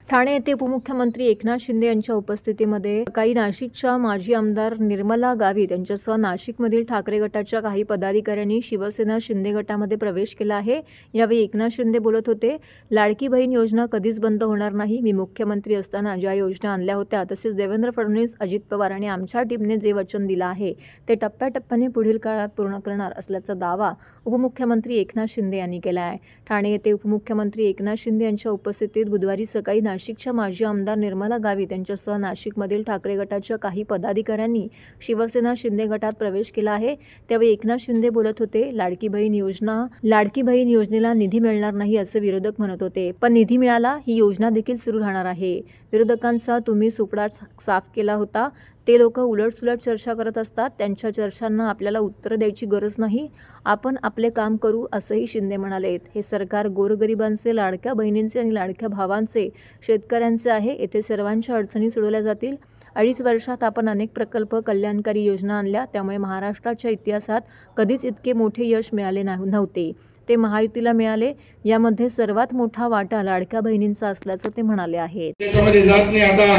ठाणे येथे उपमुख्यमंत्री एकनाथ शिंदे यांच्या उपस्थितीमध्ये काही नाशिकच्या माजी आमदार निर्मला गावित यांच्यासह नाशिकमधील ठाकरे गटाच्या काही पदाधिकाऱ्यांनी शिवसेना शिंदे गटामध्ये प्रवेश केला आहे। यावेळी एकनाथ शिंदे बोलत होते, लाडकी बहीण योजना कधीच बंद होणार नाही। मी मुख्यमंत्री असताना ज्या योजना आणल्या होत्या तसेच देवेंद्र फडणवीस, अजित पवार आणि आमच्या टीमने जे वचन दिलं आहे ते टप्प्याटप्प्याने पुढील काळात पूर्ण करणार असल्याचा दावा उपमुख्यमंत्री एकनाथ शिंदे यांनी केला आहे। ठाणे येथे उपमुख्यमंत्री एकनाथ शिंदे यांच्या उपस्थितीत बुधवारी सकाळी नाशिकच्या माजी आमदार निर्मला गावित यांच्यासह नाशिकमधील ठाकरे गटाच्या काही पदाधिकाऱ्यांनी शिवसेना शिंदे गटात प्रवेश केला आहे। त्यावेळी एकनाथ शिंदे बोलत होते, लाडकी बहीण योजनेला निधी मिळणार नाही असे विरोधक म्हणत होते, पण निधी मिळाला, ही योजना देखील सुरू राहणार आहे। विरोधकांचा तुम्ही सुपडा साफ केला होता, ते लोक उलटसुलट चर्चा करत असतात, त्यांच्या चर्चांना आपल्याला उत्तर द्यायची गरज नाही, आपण आपले काम करू असंही शिंदे म्हणालेत। हे सरकार गोरगरिबांचे, लाडक्या बहिणींचे आणि लाडक्या भावांचे, शेतकऱ्यांचे आहे। येथे सर्वांच्या अडचणी सोडवल्या जातील। 2.5 वर्षात आपण अनेक प्रकल्प, कल्याणकारी योजना आणल्या, त्यामुळे महाराष्ट्राच्या इतिहासात कधीच इतके मोठे यश मिळाले नव्हते। ते महायुतीला मिळाले, यामध्ये सर्वात मोठा वाटा लाडक्या बहिणींचा असल्याचं ते म्हणाले आहेत। त्याच्यामध्ये जात नाही। आता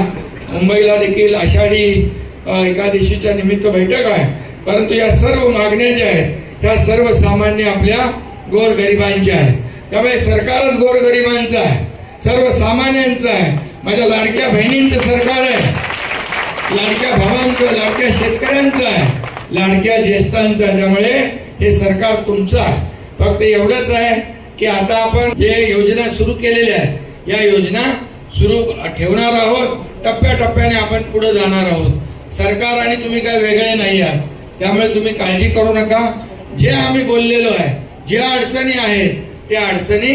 मुंबईला देखील आषाढी एकादशीच्या निमित्त बैठक आहे, परंतु या सर्व मागण्या ज्या आहेत त्या सर्वसामान्य आपल्या गोरगरिबांच्या आहेत। त्यामुळे सरकारच गोरगरिबांचं आहे, सर्वसामान्यांचं आहे, माझ्या लाडक्या बहिणींचं सरकार आहे, लाडक्या भावांचं, लाडक्या शेतकऱ्यांचं आहे, लाडक्या ज्येष्ठांचं आहे। त्यामुळे हे सरकार तुमचं आहे। फक्त एवढंच आहे की आता आपण जे योजना सुरू केलेल्या आहेत या योजना सुरू ठेवणार आहोत, टप्प्याटप्प्याने आपण पुढे जाणार आहोत। सरकार आणि तुम्ही काय वेगळे नाही आहात, त्यामुळे तुम्ही काळजी करू नका। जे आम्ही बोललेलो आहे, ज्या अडचणी आहेत त्या अडचणी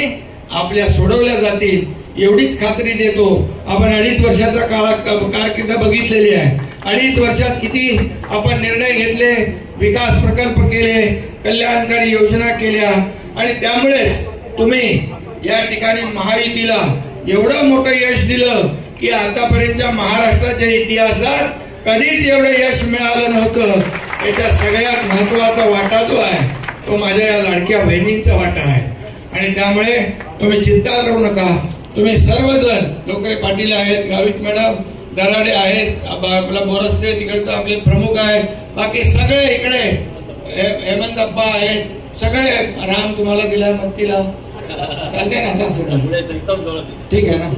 आपल्या सोडवल्या जातील एवढीच खात्री देतो। आपण 2.5 वर्षाचा कारकीर्द बघितलेली आहे। 2.5 वर्षात किती आपण निर्णय घेतले, विकास प्रकल्प केले, कल्याणकारी योजना केल्या आणि त्यामुळेच तुम्ही या ठिकाणी महायुतीला एवढं मोठं यश दिलं की आतापर्यंतच्या महाराष्ट्राच्या इतिहासात कधीच एवढं यश मिळालं नव्हतं। याच्या सगळ्यात महत्वाचा वाटा जो आहे तो माझ्या या लाडक्या बहिणींचा वाटा आहे आणि त्यामुळे तुम्ही चिंता करू नका। तुम्ही सर्वजण, लोकरे पाटील आहेत, गावित मॅडम, दराडे आहेत, आपला बोरस्ते तिकडचा आपले प्रमुख आहेत, बाकी सगळे इकडे हेमंत अप्पा आहेत, सगळे राम तुम्हाला दिला मदतीला चालते ना आता ठीक आहे ना।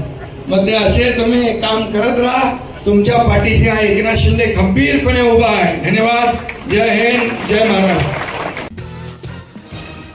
मग ते असे तुम्ही काम करत राहा, तुमच्या पाठीशी हा एकनाथ शिंदे खंबीरपणे उभा आहे। धन्यवाद। जय हिंद, जय महाराष्ट्र।